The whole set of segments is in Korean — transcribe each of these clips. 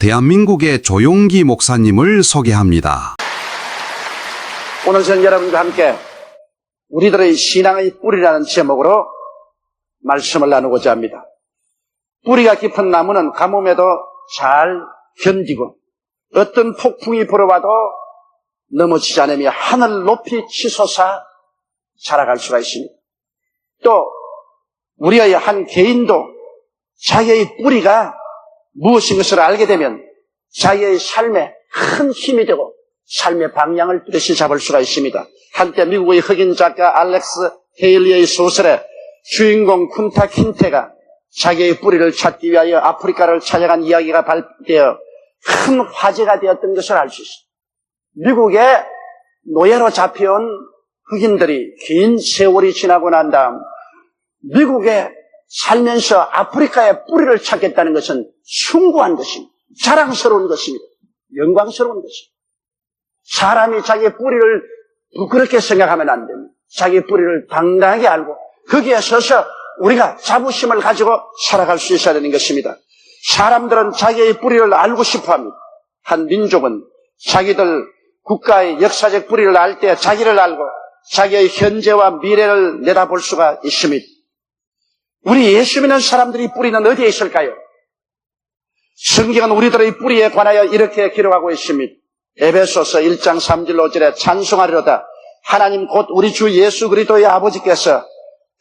대한민국의 조용기 목사님을 소개합니다. 오늘 저는 여러분과 함께 우리들의 신앙의 뿌리라는 제목으로 말씀을 나누고자 합니다. 뿌리가 깊은 나무는 가뭄에도 잘 견디고 어떤 폭풍이 불어와도 넘어지지 않으며 하늘 높이 치솟아 자라갈 수가 있습니다. 또 우리의 한 개인도 자기의 뿌리가 무엇인 것을 알게 되면 자기의 삶에 큰 힘이 되고 삶의 방향을 뚜렷이 잡을 수가 있습니다. 한때 미국의 흑인 작가 알렉스 헤일리의 소설에 주인공 쿤타 킨테가 자기의 뿌리를 찾기 위하여 아프리카를 찾아간 이야기가 발표되어 큰 화제가 되었던 것을 알 수 있습니다. 미국에 노예로 잡혀온 흑인들이 긴 세월이 지나고 난 다음 미국에 살면서 아프리카의 뿌리를 찾겠다는 것은 숭고한 것입니다. 자랑스러운 것입니다. 영광스러운 것입니다. 사람이 자기의 뿌리를 부끄럽게 생각하면 안 됩니다. 자기의 뿌리를 당당하게 알고 거기에 서서 우리가 자부심을 가지고 살아갈 수 있어야 되는 것입니다. 사람들은 자기의 뿌리를 알고 싶어합니다. 한 민족은 자기들 국가의 역사적 뿌리를 알 때 자기를 알고 자기의 현재와 미래를 내다볼 수가 있습니다. 우리 예수 믿는 사람들이 뿌리는 어디에 있을까요? 성경은 우리들의 뿌리에 관하여 이렇게 기록하고 있습니다. 에베소서 1장 3절 5절에 찬송하리로다. 하나님 곧 우리 주 예수 그리스도의 아버지께서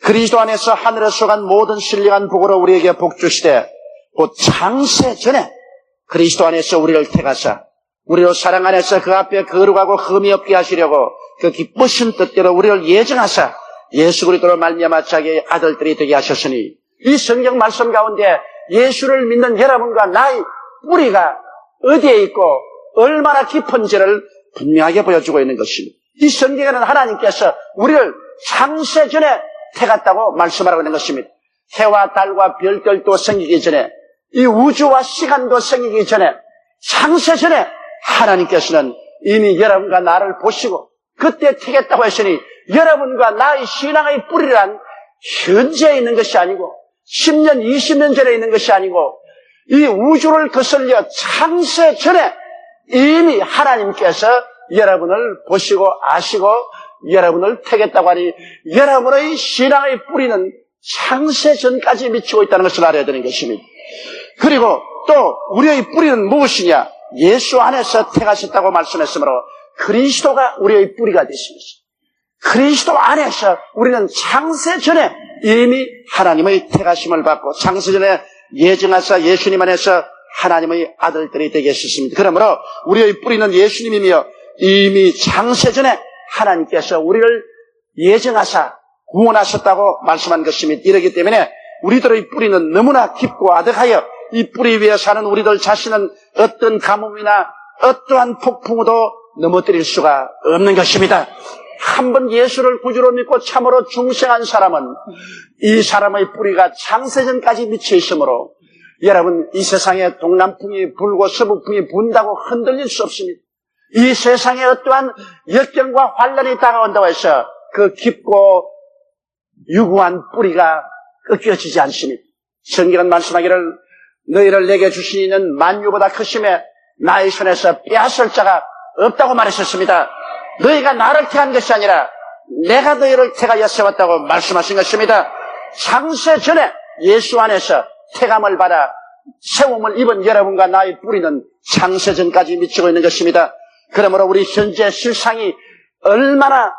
그리스도 안에서 하늘에 속한 모든 신령한 복으로 우리에게 복 주시되 곧 창세 전에 그리스도 안에서 우리를 택하사 우리로 사랑 안에서 그 앞에 거룩하고 흠이 없게 하시려고 그 기쁘신 뜻대로 우리를 예정하사 예수 그리스도로 말미암아 자기의 아들들이 되게 하셨으니, 이 성경 말씀 가운데 예수를 믿는 여러분과 나의 뿌리가 어디에 있고 얼마나 깊은지를 분명하게 보여주고 있는 것입니다. 이 성경에는 하나님께서 우리를 창세 전에 택했다고 말씀하고 있는 것입니다. 해와 달과 별들도 생기기 전에, 이 우주와 시간도 생기기 전에, 창세 전에 하나님께서는 이미 여러분과 나를 보시고 그때 택했다고 했으니, 여러분과 나의 신앙의 뿌리란 현재에 있는 것이 아니고 10년, 20년 전에 있는 것이 아니고 이 우주를 거슬려 창세 전에 이미 하나님께서 여러분을 보시고 아시고 여러분을 택했다고 하니, 여러분의 신앙의 뿌리는 창세 전까지 미치고 있다는 것을 알아야 되는 것입니다. 그리고 또 우리의 뿌리는 무엇이냐? 예수 안에서 택하셨다고 말씀했으므로 그리스도가 우리의 뿌리가 되십니다. 그리스도 안에서 우리는 창세 전에 이미 하나님의 택하심을 받고 창세 전에 예정하사 예수님 안에서 하나님의 아들들이 되게 하셨습니다. 그러므로 우리의 뿌리는 예수님이며 이미 창세 전에 하나님께서 우리를 예정하사 구원하셨다고 말씀한 것입니다. 이러기 때문에 우리들의 뿌리는 너무나 깊고 아득하여 이 뿌리 위에 사는 우리들 자신은 어떤 가뭄이나 어떠한 폭풍우도 넘어뜨릴 수가 없는 것입니다. 한번 예수를 구주로 믿고 참으로 중생한 사람은 이 사람의 뿌리가 창세전까지 미쳐 있으므로 여러분, 이 세상에 동남풍이 불고 서북풍이 분다고 흔들릴 수 없습니다. 이 세상에 어떠한 역경과 환란이 다가온다고 해서 그 깊고 유구한 뿌리가 꺾여지지 않습니다. 성경은 말씀하기를 너희를 내게 주신 이는 만유보다 크심에 나의 손에서 빼앗을 자가 없다고 말하셨습니다. 너희가 나를 택한 것이 아니라 내가 너희를 택하여 세웠다고 말씀하신 것입니다. 창세 전에 예수 안에서 택함을 받아 세움을 입은 여러분과 나의 뿌리는 창세 전까지 미치고 있는 것입니다. 그러므로 우리 현재 실상이 얼마나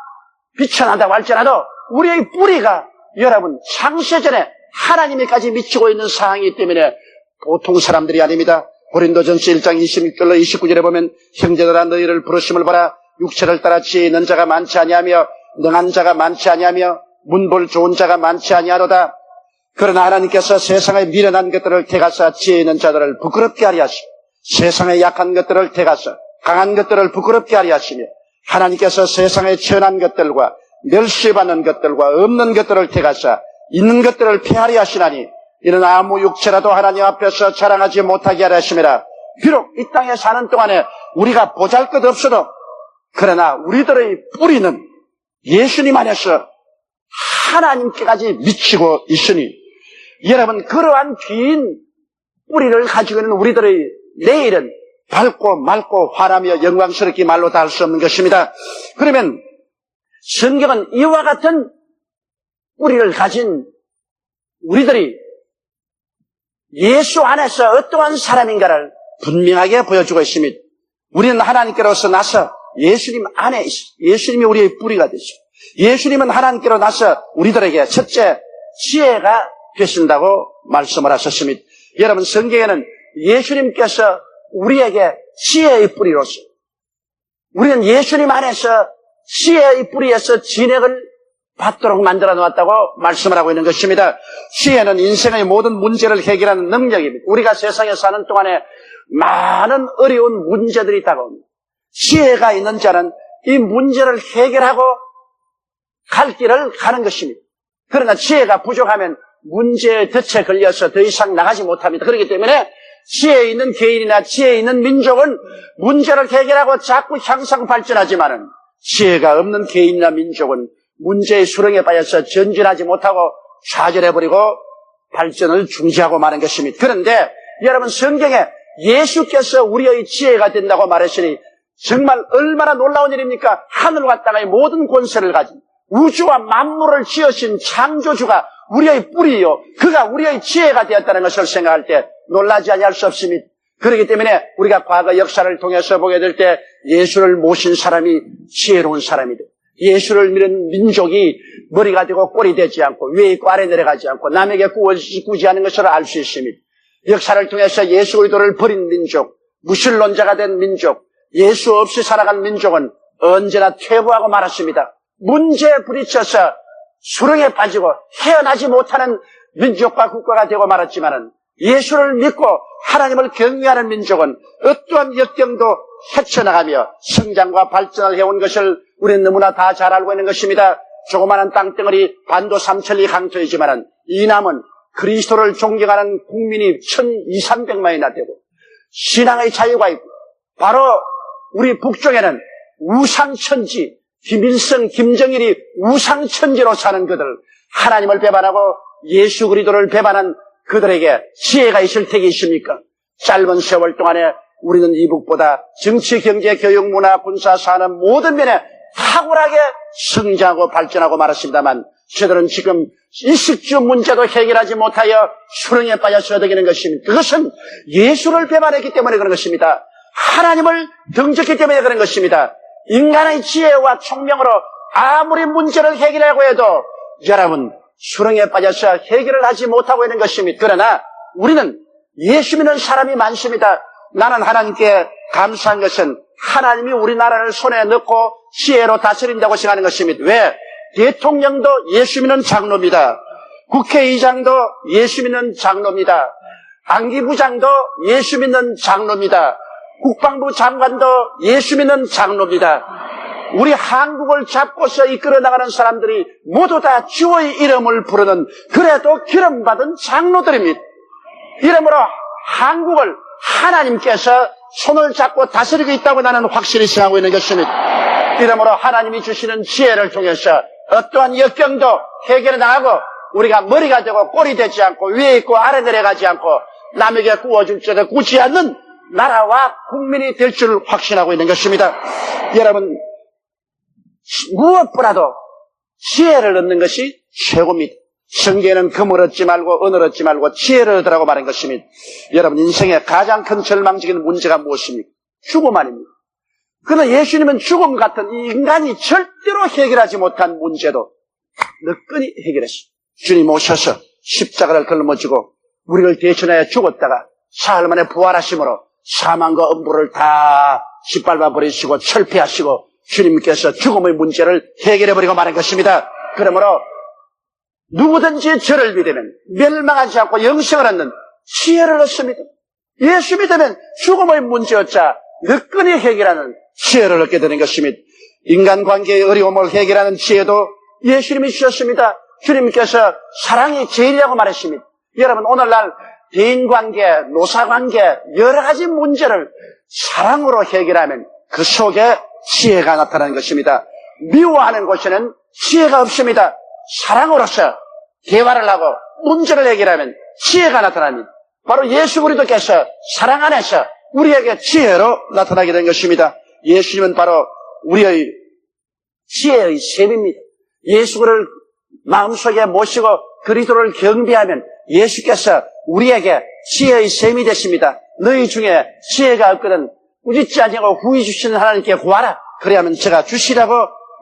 비천하다고 할지라도 우리의 뿌리가 여러분 창세 전에 하나님에까지 미치고 있는 상황이기 때문에 보통 사람들이 아닙니다. 고린도전서 1장 26절로 29절에 보면 형제들아 너희를 부르심을 봐라. 육체를 따라 지혜 있는 자가 많지 아니하며 능한 자가 많지 아니하며 문볼 좋은 자가 많지 아니하로다. 그러나 하나님께서 세상에 미련한 것들을 택하사 지혜 있는 자들을 부끄럽게 하려 하시며 세상에 약한 것들을 택하사 강한 것들을 부끄럽게 하려 하시며 하나님께서 세상에 천한 것들과 멸시받는 것들과 없는 것들을 택하사 있는 것들을 폐하려 하시나니 이는 아무 육체라도 하나님 앞에서 자랑하지 못하게 하려 하심이라. 비록 이 땅에 사는 동안에 우리가 보잘것없어도 그러나 우리들의 뿌리는 예수님 안에서 하나님께까지 미치고 있으니, 여러분 그러한 긴 뿌리를 가지고 있는 우리들의 내일은 밝고 맑고 환하며 영광스럽게 말로 다 할 수 없는 것입니다. 그러면 성경은 이와 같은 뿌리를 가진 우리들이 예수 안에서 어떠한 사람인가를 분명하게 보여주고 있습니다. 우리는 하나님께로서 나서 예수님 안에 있어. 예수님이 우리의 뿌리가 되시고, 예수님은 하나님께로 나서 우리들에게 첫째 지혜가 되신다고 말씀을 하셨습니다. 여러분, 성경에는 예수님께서 우리에게 지혜의 뿌리로서, 우리는 예수님 안에서 지혜의 뿌리에서 진액을 받도록 만들어 놓았다고 말씀을 하고 있는 것입니다. 지혜는 인생의 모든 문제를 해결하는 능력입니다. 우리가 세상에 사는 동안에 많은 어려운 문제들이 다가옵니다. 지혜가 있는 자는 이 문제를 해결하고 갈 길을 가는 것입니다. 그러나 지혜가 부족하면 문제의 덫에 걸려서 더 이상 나가지 못합니다. 그렇기 때문에 지혜 있는 개인이나 지혜 있는 민족은 문제를 해결하고 자꾸 향상 발전하지만은 지혜가 없는 개인이나 민족은 문제의 수렁에 빠져서 전진하지 못하고 좌절해버리고 발전을 중지하고 마는 것입니다. 그런데 여러분, 성경에 예수께서 우리의 지혜가 된다고 말했으니 정말 얼마나 놀라운 일입니까? 하늘과 땅의 모든 권세를 가진 우주와 만물을 지으신 창조주가 우리의 뿌리요, 그가 우리의 지혜가 되었다는 것을 생각할 때 놀라지 아니할 수 없습니다. 그렇기 때문에 우리가 과거 역사를 통해서 보게 될 때 예수를 모신 사람이 지혜로운 사람이다. 예수를 믿는 민족이 머리가 되고 꼴이 되지 않고 위에 있고 아래 내려가지 않고 남에게 꾸지 않은 것을 알 수 있습니다. 역사를 통해서 예수 그리스도를 버린 민족, 무신론자가 된 민족, 예수 없이 살아간 민족은 언제나 퇴보하고 말았습니다. 문제에 부딪혀서 수렁에 빠지고 헤어나지 못하는 민족과 국가가 되고 말았지만은 예수를 믿고 하나님을 경외하는 민족은 어떠한 역경도 헤쳐나가며 성장과 발전을 해온 것을 우리는 너무나 다 잘 알고 있는 것입니다. 조그마한 땅덩어리 반도 3천리 강토이지만은 이 남은 그리스도를 존경하는 국민이 1,200~300만이나 되고 신앙의 자유가 있고, 바로 우리 북쪽에는 우상천지, 김일성, 김정일이 우상천지로 사는 그들, 하나님을 배반하고 예수 그리스도를 배반한 그들에게 지혜가 있을 테기 있습니까? 짧은 세월 동안에 우리는 이북보다 정치, 경제, 교육, 문화, 군사, 산업 모든 면에 탁월하게 성장하고 발전하고 말았습니다만 저들은 지금 일식주 문제도 해결하지 못하여 수렁에 빠져서 어떻게는 것입니다. 그것은 예수를 배반했기 때문에 그런 것입니다. 하나님을 등졌기 때문에 그런 것입니다. 인간의 지혜와 총명으로 아무리 문제를 해결하려고 해도 여러분 수렁에 빠져서 해결을 하지 못하고 있는 것입니다. 그러나 우리는 예수 믿는 사람이 많습니다. 나는 하나님께 감사한 것은 하나님이 우리나라를 손에 넣고 지혜로 다스린다고 생각하는 것입니다. 왜? 대통령도 예수 믿는 장로입니다. 국회의장도 예수 믿는 장로입니다. 안기부장도 예수 믿는 장로입니다. 국방부 장관도 예수 믿는 장로입니다. 우리 한국을 잡고서 이끌어 나가는 사람들이 모두 다 주의 이름을 부르는, 그래도 기름받은 장로들입니다. 이러므로 한국을 하나님께서 손을 잡고 다스리고 있다고 나는 확실히 생각하고 있는 것입니다. 이러므로 하나님이 주시는 지혜를 통해서 어떠한 역경도 해결해 나가고 우리가 머리가 되고 꼴이 되지 않고 위에 있고 아래 내려가지 않고 남에게 구워줄 줄에 굳지 않는 나라와 국민이 될 줄 확신하고 있는 것입니다. 여러분, 무엇보다도 지혜를 얻는 것이 최고입니다. 성경에는 금을 얻지 말고 은을 얻지 말고 지혜를 얻으라고 말한 것입니다. 여러분, 인생의 가장 큰 절망적인 문제가 무엇입니까? 죽음 아닙니까? 그러나 예수님은 죽음 같은 이 인간이 절대로 해결하지 못한 문제도 너끈히 해결했습니다. 주님 오셔서 십자가를 걸머지고 우리를 대신하여 죽었다가 사흘 만에 부활하심으로 사망과 엄부를 다 짓밟아 버리시고 철폐하시고 주님께서 죽음의 문제를 해결해버리고 말한 것입니다. 그러므로 누구든지 저를 믿으면 멸망하지 않고 영생을 얻는 지혜를 얻습니다. 예수 믿으면 죽음의 문제였자 너끈히 해결하는 지혜를 얻게 되는 것입니다. 인간관계의 어려움을 해결하는 지혜도 예수님이 주셨습니다. 주님께서 사랑이 제일이라고 말했습니다. 여러분, 오늘날 대인관계, 노사관계 여러 가지 문제를 사랑으로 해결하면 그 속에 지혜가 나타나는 것입니다. 미워하는 곳에는 지혜가 없습니다. 사랑으로서 대화를 하고 문제를 해결하면 지혜가 나타납니다. 바로 예수 그리스도께서 사랑 안에서 우리에게 지혜로 나타나게 된 것입니다. 예수님은 바로 우리의 지혜의 셈입니다. 예수를 마음속에 모시고 그리스도를 경배하면 예수께서 우리에게 지혜의 셈이 되십니다. 너희 중에 지혜가 없거든 꾸짖지 아니하고 후히 주시는 하나님께 구하라. 그래야만 제가 주시라고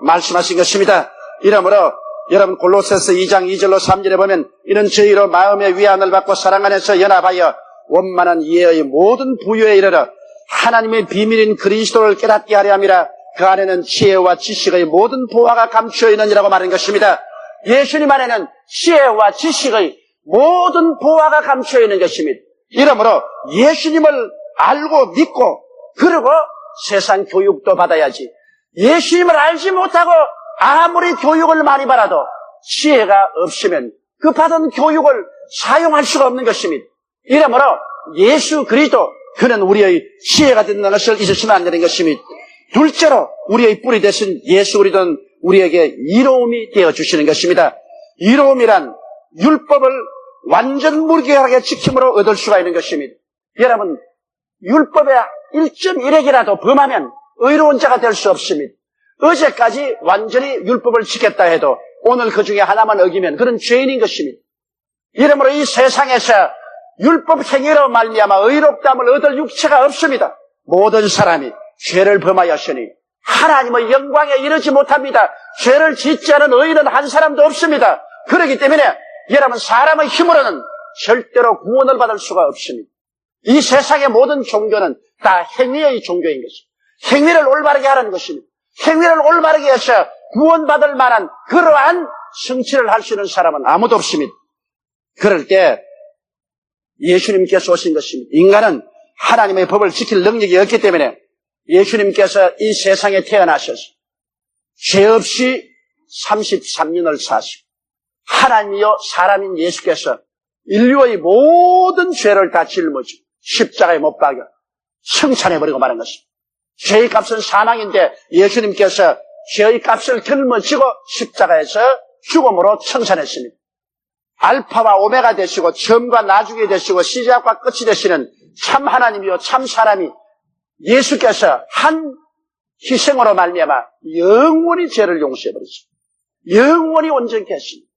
말씀하신 것입니다. 이러므로 여러분 골로새서 2장 2절로 3절에 보면 이는 저희로 마음의 위안을 받고 사랑 안에서 연합하여 원만한 이해의 모든 부유에 이르러 하나님의 비밀인 그리스도를 깨닫게 하려 함이라. 그 안에는 지혜와 지식의 모든 보화가 감추어 있느니라고 말한 것입니다. 예수님 안에는 지혜와 지식의 모든 보화가 감추어 있는 것입니다. 이러므로 예수님을 알고 믿고 그리고 세상 교육도 받아야지. 예수님을 알지 못하고 아무리 교육을 많이 받아도 지혜가 없으면 그 받은 교육을 사용할 수가 없는 것입니다. 이러므로 예수 그리스도 그는 우리의 지혜가 된다는 것을 잊으시면 안 되는 것입니다. 둘째로 우리의 뿌리 되신 예수 그리스도는 우리에게 이로움이 되어주시는 것입니다. 이로움이란 율법을 완전 무결하게 지킴으로 얻을 수가 있는 것입니다. 여러분 율법의 1.1핵이라도 범하면 의로운 자가 될 수 없습니다. 어제까지 완전히 율법을 지켰다 해도 오늘 그 중에 하나만 어기면 그런 죄인인 것입니다. 이러므로 이 세상에서 율법 행위로 말미암아 의롭다함을 얻을 육체가 없습니다. 모든 사람이 죄를 범하였으니 하나님의 영광에 이르지 못합니다. 죄를 짓지 않은 의인은 한 사람도 없습니다. 그렇기 때문에 여러분 사람의 힘으로는 절대로 구원을 받을 수가 없습니다. 이 세상의 모든 종교는 다 행위의 종교인 것입니다. 행위를 올바르게 하라는 것입니다. 행위를 올바르게 해서 구원받을 만한 그러한 성취를 할 수 있는 사람은 아무도 없습니다. 그럴 때 예수님께서 오신 것입니다. 인간은 하나님의 법을 지킬 능력이 없기 때문에 예수님께서 이 세상에 태어나셔서 죄 없이 33년을 사시고 하나님이요 사람인 예수께서 인류의 모든 죄를 다 짊어지고 십자가에 못 박여 성찬해버리고 말한 것입니다. 죄의 값은 사망인데 예수님께서 죄의 값을 짊어지고 십자가에서 죽음으로 청산했습니다. 알파와 오메가 되시고 처음과 나중에 되시고 시작과 끝이 되시는 참 하나님이요 참 사람이 예수께서 한 희생으로 말미암아 영원히 죄를 용서해버리십니다. 영원히 온전케 하십니다.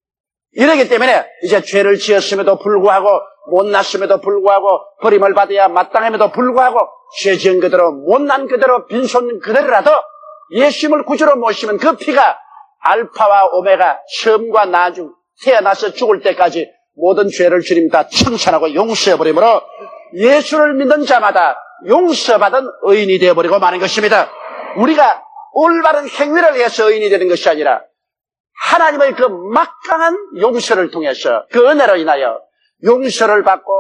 이러기 때문에 이제 죄를 지었음에도 불구하고 못났음에도 불구하고 버림을 받아야 마땅함에도 불구하고 죄 지은 그대로 못난 그대로 빈손 그대로라도 예수님을 구주로 모시면 그 피가 알파와 오메가 처음과 나중 태어나서 죽을 때까지 모든 죄를 주님 다 청산하고 용서해버리므로 예수를 믿는 자마다 용서받은 의인이 되어버리고 마는 것입니다. 우리가 올바른 행위를 해서 의인이 되는 것이 아니라 하나님의 그 막강한 용서를 통해서 그 은혜로 인하여 용서를 받고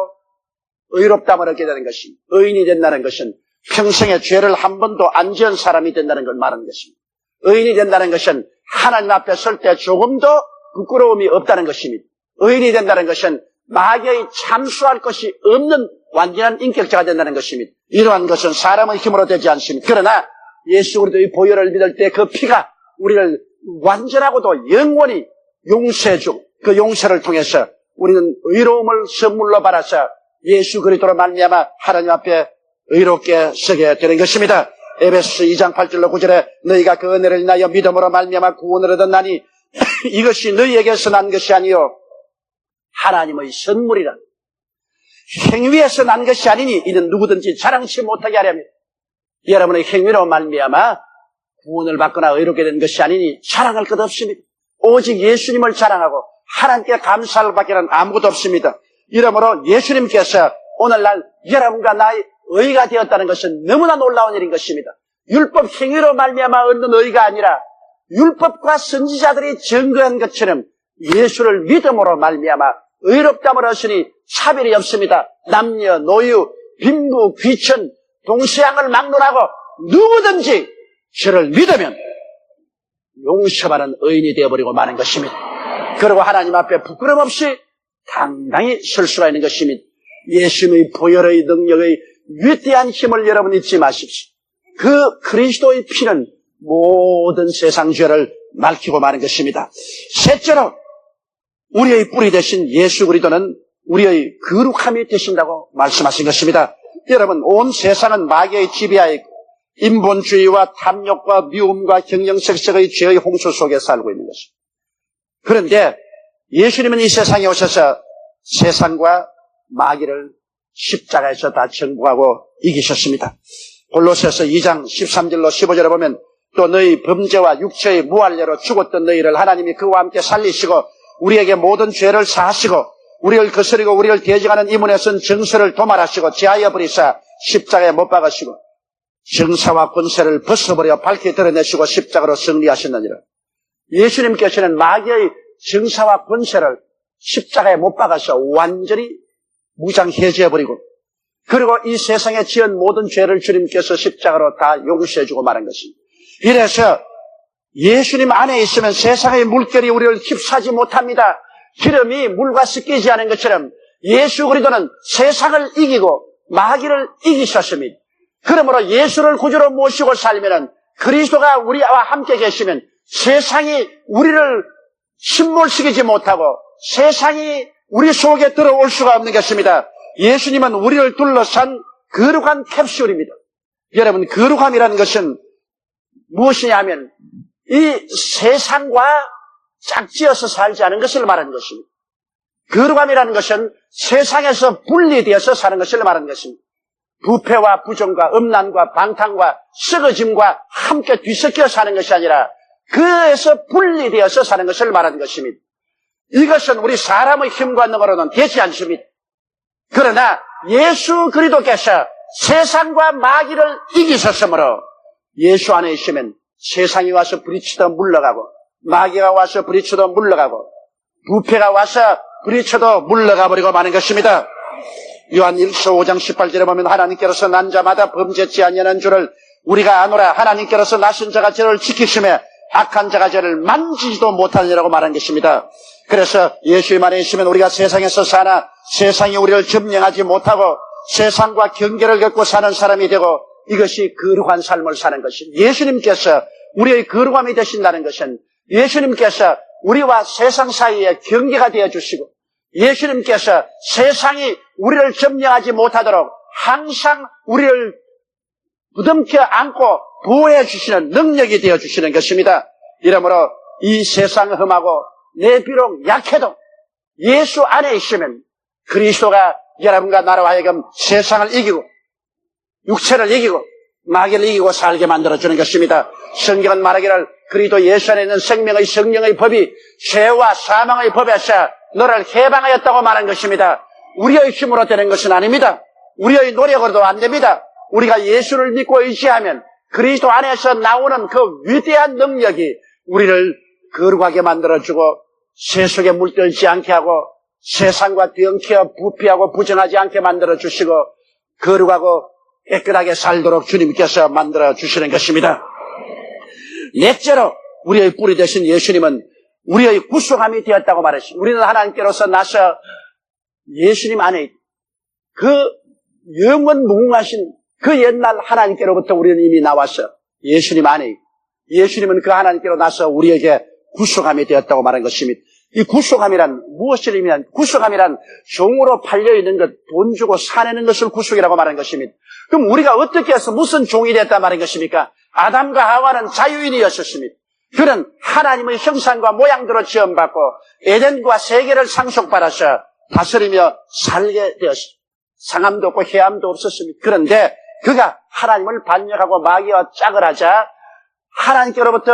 의롭다함을 얻게 되는 것입니다. 의인이 된다는 것은 평생에 죄를 한 번도 안 지은 사람이 된다는 걸 말하는 것입니다. 의인이 된다는 것은 하나님 앞에 설 때 조금도 부끄러움이 없다는 것입니다. 의인이 된다는 것은 마귀의 참수할 것이 없는 완전한 인격자가 된다는 것입니다. 이러한 것은 사람의 힘으로 되지 않습니다. 그러나 예수 그리스도의 보혈을 믿을 때 그 피가 우리를 완전하고도 영원히 용서해주고 그 용서를 통해서 우리는 의로움을 선물로 받아서 예수 그리스도로 말미암아 하나님 앞에 의롭게 서게 되는 것입니다. 에베소서 2장 8절로 9절에 너희가 그 은혜를 인하여 믿음으로 말미암아 구원을 얻었나니 이것이 너희에게서 난 것이 아니요 하나님의 선물이라. 행위에서 난 것이 아니니 이는 누구든지 자랑치 못하게 하려면 여러분의 행위로 말미암아 구원을 받거나 의롭게 된 것이 아니니 자랑할 것 없습니다. 오직 예수님을 자랑하고 하나님께 감사를 받기는 아무것도 없습니다. 이러므로 예수님께서 오늘날 여러분과 나의 의가 되었다는 것은 너무나 놀라운 일인 것입니다. 율법 행위로 말미암아 얻는 의가 아니라 율법과 선지자들이 증거한 것처럼 예수를 믿음으로 말미암아 의롭다함을 얻으니 차별이 없습니다. 남녀, 노유, 빈부, 귀천, 동서양을 막론하고 누구든지 저를 믿으면 용서받은 의인이 되어버리고 마는 것입니다. 그리고 하나님 앞에 부끄럼 없이 당당히 설 수가 있는 것입니다. 예수님의 보혈의 능력의 위대한 힘을 여러분 잊지 마십시오. 그 그리스도의 피는 모든 세상 죄를 맑히고 마는 것입니다. 셋째로 우리의 뿌리 되신 예수 그리스도는 우리의 거룩함이 되신다고 말씀하신 것입니다. 여러분, 온 세상은 마귀의 지배하에 있고 인본주의와 탐욕과 미움과 경영색색의 죄의 홍수 속에 살고 있는 것입니다. 그런데 예수님은 이 세상에 오셔서 세상과 마귀를 십자가에서 다 정복하고 이기셨습니다. 골로새서 2장 13절로 15절에 보면 또 너희 범죄와 육체의 무할례로 죽었던 너희를 하나님이 그와 함께 살리시고 우리에게 모든 죄를 사하시고 우리를 거스리고 우리를 대적하는 이문에 쓴 정서를 도말하시고 제하여 버리사 십자가에 못 박으시고 정사와 권세를 벗어버려 밝게 드러내시고 십자가로 승리하셨느니라. 예수님께서는 마귀의 정사와 권세를 십자가에 못 박아서 완전히 무장해제해버리고 그리고 이 세상에 지은 모든 죄를 주님께서 십자가로 다 용서해주고 말한 것입니다. 이래서 예수님 안에 있으면 세상의 물결이 우리를 휩싸지 못합니다. 기름이 물과 섞이지 않은 것처럼 예수 그리스도는 세상을 이기고 마귀를 이기셨습니다. 그러므로 예수를 구주로 모시고 살면은 그리스도가 우리와 함께 계시면 세상이 우리를 침몰시키지 못하고 세상이 우리 속에 들어올 수가 없는 것입니다. 예수님은 우리를 둘러싼 거룩한 캡슐입니다. 여러분, 거룩함이라는 것은 무엇이냐 하면 이 세상과 짝지어서 살지 않은 것을 말하는 것입니다. 거룩함이라는 것은 세상에서 분리되어서 사는 것을 말하는 것입니다. 부패와 부정과 음란과 방탕과 썩어짐과 함께 뒤섞여 사는 것이 아니라 그에서 분리되어서 사는 것을 말하는 것입니다. 이것은 우리 사람의 힘과 능으로는 되지 않습니다. 그러나 예수 그리스도께서 세상과 마귀를 이기셨으므로 예수 안에 있으면 세상이 와서 부딪혀도 물러가고 마귀가 와서 부딪혀도 물러가고 부패가 와서 부딪혀도 물러가 버리고 마는 것입니다. 요한 1서 5장 18절에 보면 하나님께로서 난 자마다 범죄치 아니하는 줄을 우리가 아노라. 하나님께로서 나신 자가 저를 지키시며 악한 자가 저를 만지지도 못하느라고 말한 것입니다. 그래서 예수님 안에 있으면 우리가 세상에서 사나 세상이 우리를 점령하지 못하고 세상과 경계를 겪고 사는 사람이 되고 이것이 거룩한 삶을 사는 것입니다. 예수님께서 우리의 거룩함이 되신다는 것은 예수님께서 우리와 세상 사이에 경계가 되어주시고 예수님께서 세상이 우리를 점령하지 못하도록 항상 우리를 부둥켜 안고 보호해 주시는 능력이 되어 주시는 것입니다. 이러므로 이 세상 험하고 내 비록 약해도 예수 안에 있으면 그리스도가 여러분과 나로 하여금 세상을 이기고 육체를 이기고 마귀를 이기고 살게 만들어주는 것입니다. 성경은 말하기를 그리스도 예수 안에 있는 생명의 성령의 법이 죄와 사망의 법에서 너를 해방하였다고 말한 것입니다. 우리의 힘으로 되는 것은 아닙니다. 우리의 노력으로도 안 됩니다. 우리가 예수를 믿고 의지하면 그리스도 안에서 나오는 그 위대한 능력이 우리를 거룩하게 만들어주고 세속에 물들지 않게 하고 세상과 뒤엉켜 부패하고 부정하지 않게 만들어주시고 거룩하고 깨끗하게 살도록 주님께서 만들어주시는 것입니다. 넷째로 우리의 뿌리 되신 예수님은 우리의 구속함이 되었다고 말했습니다. 우리는 하나님께로서 나서 예수님 안에 그 영원 무궁하신 그 옛날 하나님께로부터 우리는 이미 나와서 예수님 안에 예수님은 그 하나님께로 나서 우리에게 구속함이 되었다고 말한 것입니다. 이 구속함이란 무엇을 의미하는 구속함이란 종으로 팔려있는 것, 돈 주고 사내는 것을 구속이라고 말한 것입니다. 그럼 우리가 어떻게 해서 무슨 종이 됐다 말한 것입니까? 아담과 하와는 자유인이었습니다. 그는 하나님의 형상과 모양대로 지음받고 에덴과 세계를 상속받아서 다스리며 살게 되었습니다. 상함도 없고 해함도 없었습니다. 그런데 그가 하나님을 반역하고 마귀와 짝을 하자 하나님께로부터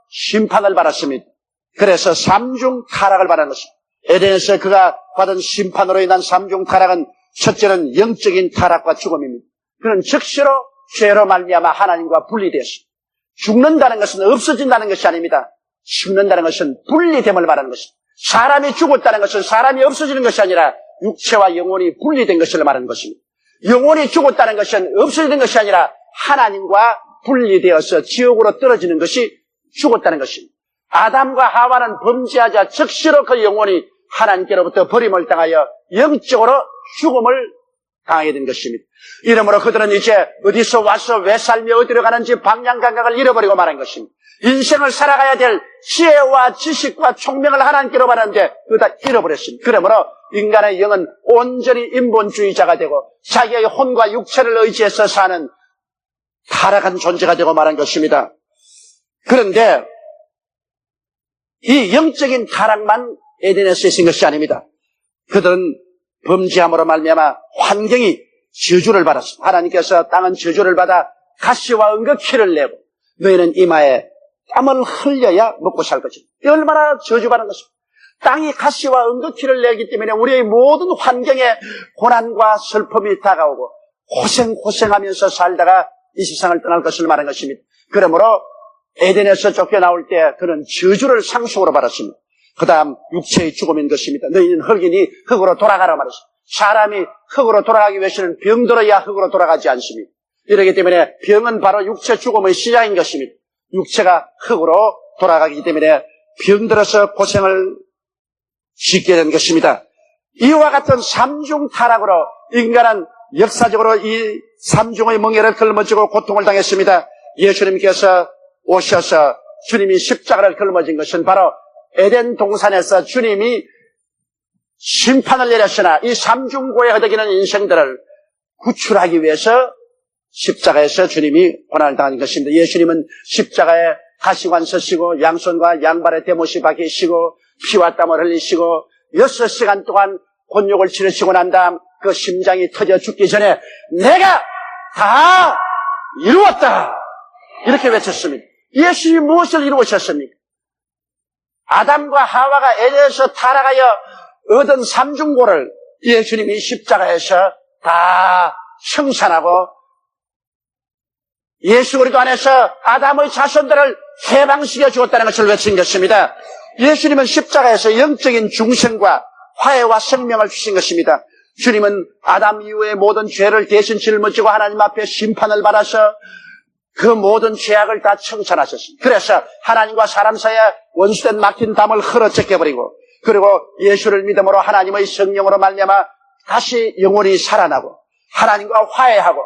심판을 받았습니다. 그래서 삼중 타락을 받은 것입니다. 에덴에서 그가 받은 심판으로 인한 삼중 타락은 첫째는 영적인 타락과 죽음입니다. 그는 즉시로 죄로 말미암아 하나님과 분리되었습니다. 죽는다는 것은 없어진다는 것이 아닙니다. 죽는다는 것은 분리됨을 말하는 것입니다. 사람이 죽었다는 것은 사람이 없어지는 것이 아니라 육체와 영혼이 분리된 것을 말하는 것입니다. 영혼이 죽었다는 것은 없어지는 것이 아니라 하나님과 분리되어서 지옥으로 떨어지는 것이 죽었다는 것입니다. 아담과 하와는 범죄하자 즉시로 그 영혼이 하나님께로부터 버림을 당하여 영적으로 죽음을 당하게 된 것입니다. 이러므로 그들은 이제 어디서 와서 왜 살며 어디로 가는지 방향 감각을 잃어버리고 말한 것입니다. 인생을 살아가야 될 지혜와 지식과 총명을 하나님께로 받았는데 그거 다 잃어버렸습니다. 그러므로 인간의 영은 온전히 인본주의자가 되고 자기의 혼과 육체를 의지해서 사는 타락한 존재가 되고 말한 것입니다. 그런데 이 영적인 타락만 에덴에서 있은 것이 아닙니다. 그들은 범죄함으로 말미암아 환경이 저주를 받았습니다. 하나님께서 땅은 저주를 받아 가시와 은거키를 내고 너희는 이마에 땀을 흘려야 먹고 살 것입니다. 얼마나 저주받은 것입니다. 땅이 가시와 은거키를 내기 때문에 우리의 모든 환경에 고난과 슬픔이 다가오고 고생하면서 살다가 이 세상을 떠날 것을 말한 것입니다. 그러므로 에덴에서 쫓겨나올 때 그는 저주를 상속으로 받았습니다. 그 다음 육체의 죽음인 것입니다. 너희는 흙이니 흙으로 돌아가라 말했습니다. 사람이 흙으로 돌아가기 위해서는 병들어야 흙으로 돌아가지 않습니다. 이러기 때문에 병은 바로 육체 죽음의 시작인 것입니다. 육체가 흙으로 돌아가기 때문에 병들어서 고생을 짓게 된 것입니다. 이와 같은 삼중 타락으로 인간은 역사적으로 이 삼중의 멍에를 걸머지고 고통을 당했습니다. 예수님께서 오셔서 주님이 십자가를 걸머진 것은 바로 에덴 동산에서 주님이 심판을 내렸으나 이 삼중고에 허덕이는 인생들을 구출하기 위해서 십자가에서 주님이 고난을 당한 것입니다. 예수님은 십자가에 가시관 서시고 양손과 양발에 대못이 박히시고 피와 땀을 흘리시고 6시간 동안 곤욕을 치르시고 난 다음 그 심장이 터져 죽기 전에 내가 다 이루었다 이렇게 외쳤습니다. 예수님이 무엇을 이루셨습니까? 아담과 하와가 에덴에서 타락하여 얻은 삼중고를 예수님이 십자가에서 다 청산하고 예수 그리스도 안에서 아담의 자손들을 해방시켜 주었다는 것을 외친 것입니다. 예수님은 십자가에서 영적인 중생과 화해와 생명을 주신 것입니다. 주님은 아담 이후의 모든 죄를 대신 짊어지고 하나님 앞에 심판을 받아서 그 모든 죄악을 다 청산하셨습니다. 그래서 하나님과 사람 사이에 원수된 막힌 담을 흘러제껴버리고 그리고 예수를 믿음으로 하나님의 성령으로 말미암아 다시 영혼이 살아나고 하나님과 화해하고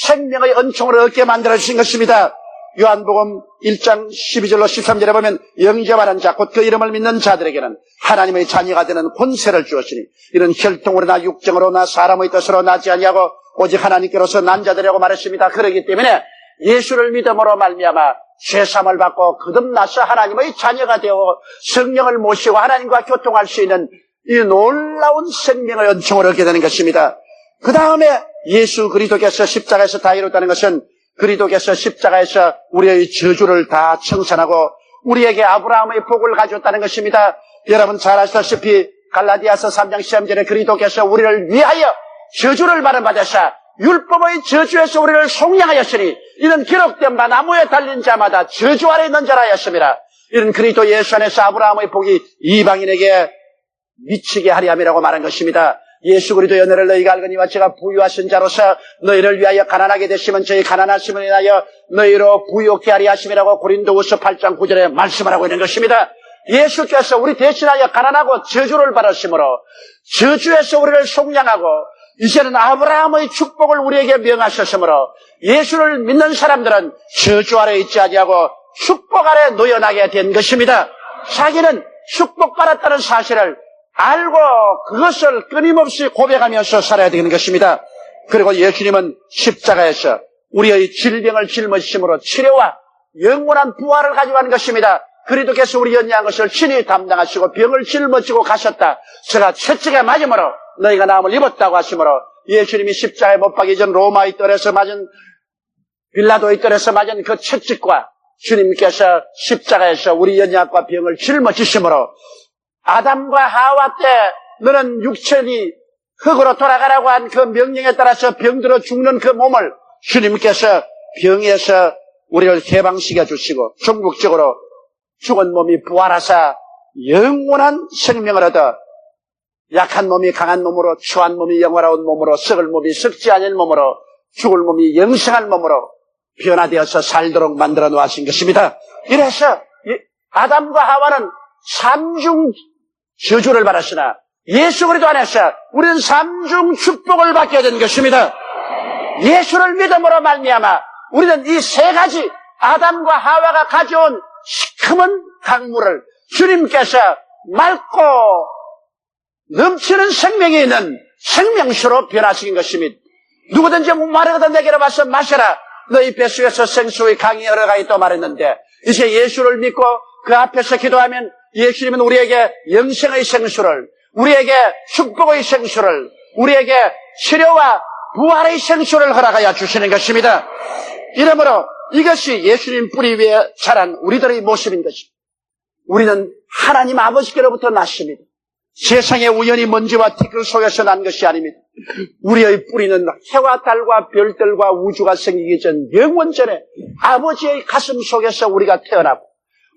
생명의 은총을 얻게 만들어주신 것입니다. 요한복음 1장 12절로 13절에 보면 영접하는 자 곧 그 이름을 믿는 자들에게는 하나님의 자녀가 되는 권세를 주었으니 이런 혈통으로나 육정으로나 사람의 뜻으로 나지 아니하고 오직 하나님께로서 난 자들이라고 말했습니다. 그렇기 때문에 예수를 믿음으로 말미암아 죄사함을 받고 거듭나서 하나님의 자녀가 되어 성령을 모시고 하나님과 교통할 수 있는 이 놀라운 생명의 은총을 얻게 되는 것입니다. 그 다음에 예수 그리스도께서 십자가에서 다 이뤘다는 것은 그리스도께서 십자가에서 우리의 저주를 다 청산하고 우리에게 아브라함의 복을 가져왔다는 것입니다. 여러분 잘 아시다시피 갈라디아서 3장 13절에 그리스도께서 우리를 위하여 저주를 받으사 율법의 저주에서 우리를 속량하였으니 이는 기록된 바 나무에 달린 자마다 저주 아래 있는 자라 하였습니다. 이는 그리스도 예수 안에서 아브라함의 복이 이방인에게 미치게 하리 함이라고 말한 것입니다. 예수 그리스도의 은혜를 너희가 알거니와 제가 부유하신 자로서 너희를 위하여 가난하게 되시면 저희 가난하심을 인하여 너희로 부유케 하리 하심이라고 고린도후서 8장 9절에 말씀을 하고 있는 것입니다. 예수께서 우리 대신하여 가난하고 저주를 받으심으로 저주에서 우리를 속량하고 이제는 아브라함의 축복을 우리에게 명하셨으므로 예수를 믿는 사람들은 저주 아래 있지 아니하고 축복 아래 놓여나게 된 것입니다. 자기는 축복받았다는 사실을 알고 그것을 끊임없이 고백하면서 살아야 되는 것입니다. 그리고 예수님은 십자가에서 우리의 질병을 짊어지심으로 치료와 영원한 부활을 가져간 것입니다. 그리스도께서 우리 연약한 것을 친히 담당하시고 병을 짊어지고 가셨다. 제가 채찍에 맞음으로 너희가 나음을 입었다고 하시므로 예수님이 십자가에 못 박기 전 로마의 뜰에서 맞은 빌라도의 뜰에서 맞은 그 채찍과 주님께서 십자가에서 우리 연약과 병을 짊어지심으로 아담과 하와 때 너는 육체니 흙으로 돌아가라고 한 그 명령에 따라서 병들어 죽는 그 몸을 주님께서 병에서 우리를 해방시켜 주시고 종국적으로 죽은 몸이 부활하사 영원한 생명을 얻어 약한 몸이 강한 몸으로 추한 몸이 영원한 몸으로 썩을 몸이 썩지 않은 몸으로 죽을 몸이 영생한 몸으로 변화되어서 살도록 만들어 놓으신 것입니다. 이래서 아담과 하와는 삼중 저주를 받았으나 예수 그리스도 안에서 우리는 삼중 축복을 받게 된 것입니다. 예수를 믿음으로 말미암아 우리는 이 세 가지 아담과 하와가 가져온 시커먼 강물을 주님께서 맑고 넘치는 생명이 있는 생명수로 변화시킨 것입니다. 누구든지 목마르거든 내게로 와서 마셔라. 너희 뱃속에서 생수의 강이 흘러가 있다고 말했는데 이제 예수를 믿고 그 앞에서 기도하면 예수님은 우리에게 영생의 생수를, 우리에게 축복의 생수를, 우리에게 치료와 부활의 생수를 허락하여 주시는 것입니다. 이러므로 이것이 예수님 뿌리 위에 자란 우리들의 모습인 것입니다. 우리는 하나님 아버지께로부터 났습니다. 세상에 우연히 먼지와 티끌 속에서 난 것이 아닙니다. 우리의 뿌리는 해와 달과 별들과 우주가 생기기 전 영원전에 아버지의 가슴 속에서 우리가 태어나고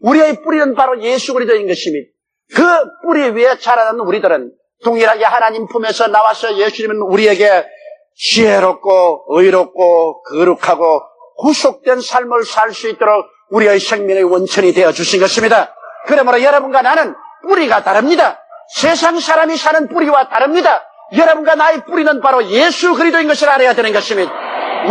우리의 뿌리는 바로 예수 그리스도인 것입니다. 그 뿌리 위에 자라는 우리들은 동일하게 하나님 품에서 나와서 예수님은 우리에게 지혜롭고 의롭고 거룩하고 구속된 삶을 살 수 있도록 우리의 생명의 원천이 되어 주신 것입니다. 그러므로 여러분과 나는 뿌리가 다릅니다. 세상 사람이 사는 뿌리와 다릅니다. 여러분과 나의 뿌리는 바로 예수 그리스도인 것을 알아야 되는 것입니다.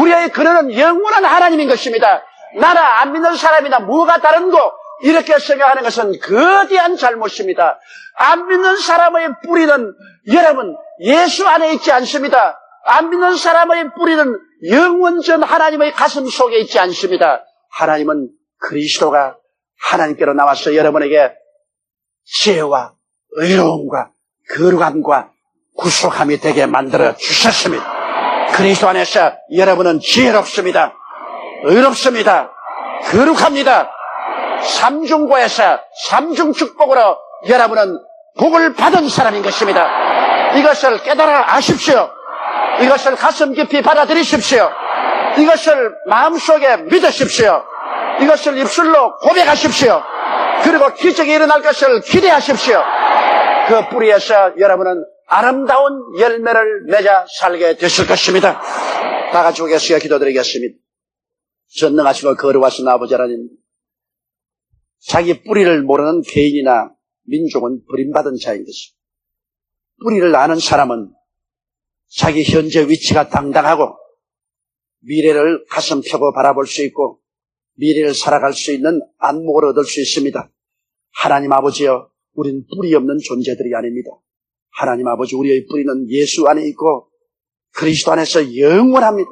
우리의 근원은 영원한 하나님인 것입니다. 나나 안 믿는 사람이나 뭐가 다른고 이렇게 생각하는 것은 거대한 잘못입니다. 안 믿는 사람의 뿌리는 여러분 예수 안에 있지 않습니다. 안 믿는 사람의 뿌리는 영원전 하나님의 가슴 속에 있지 않습니다. 하나님은 그리스도가 하나님께로 나와서 여러분에게 지혜와 의로움과 거룩함과 구속함이 되게 만들어 주셨습니다. 그리스도 안에서 여러분은 지혜롭습니다. 의롭습니다. 거룩합니다. 삼중고에서 삼중 축복으로 여러분은 복을 받은 사람인 것입니다. 이것을 깨달아 아십시오. 이것을 가슴 깊이 받아들이십시오. 이것을 마음속에 믿으십시오. 이것을 입술로 고백하십시오. 그리고 기적이 일어날 것을 기대하십시오. 그 뿌리에서 여러분은 아름다운 열매를 맺어 살게 되실 것입니다. 다 같이 오겠습니다. 기도드리겠습니다. 전능하시고 거룩하신 아버지 하나님, 자기 뿌리를 모르는 개인이나 민족은 버림받은 자인 것입니다. 뿌리를 아는 사람은 자기 현재 위치가 당당하고 미래를 가슴 펴고 바라볼 수 있고 미래를 살아갈 수 있는 안목을 얻을 수 있습니다. 하나님 아버지여, 우리는 뿌리 없는 존재들이 아닙니다. 하나님 아버지, 우리의 뿌리는 예수 안에 있고 그리스도 안에서 영원합니다.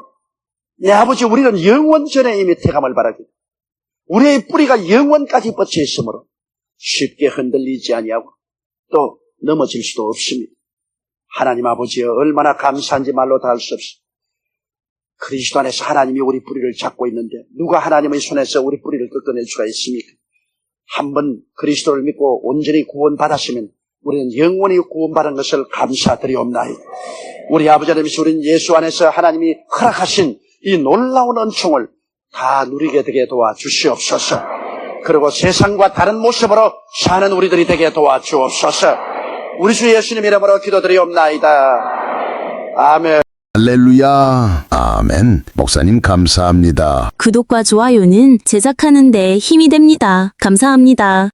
내 아버지, 우리는 영원전에 이미 태감을 바라기다. 우리의 뿌리가 영원까지 뻗쳐 있으므로 쉽게 흔들리지 아니하고 또 넘어질 수도 없습니다. 하나님 아버지여, 얼마나 감사한지 말로 다 할 수 없습니다. 그리스도 안에서 하나님이 우리 뿌리를 잡고 있는데 누가 하나님의 손에서 우리 뿌리를 꺾어낼 수가 있습니까? 한번 그리스도를 믿고 온전히 구원받았으면 우리는 영원히 구원받은 것을 감사드리옵나이다. 우리 아버지 하나님이시, 우리는 예수 안에서 하나님이 허락하신 이 놀라운 은총을 다 누리게 되게 도와주시옵소서. 그리고 세상과 다른 모습으로 사는 우리들이 되게 도와주옵소서. 우리 주 예수님 이름으로 기도드리옵나이다. 아멘. 할렐루야. 아멘. 목사님 감사합니다. 구독과 좋아요는 제작하는 데 힘이 됩니다. 감사합니다.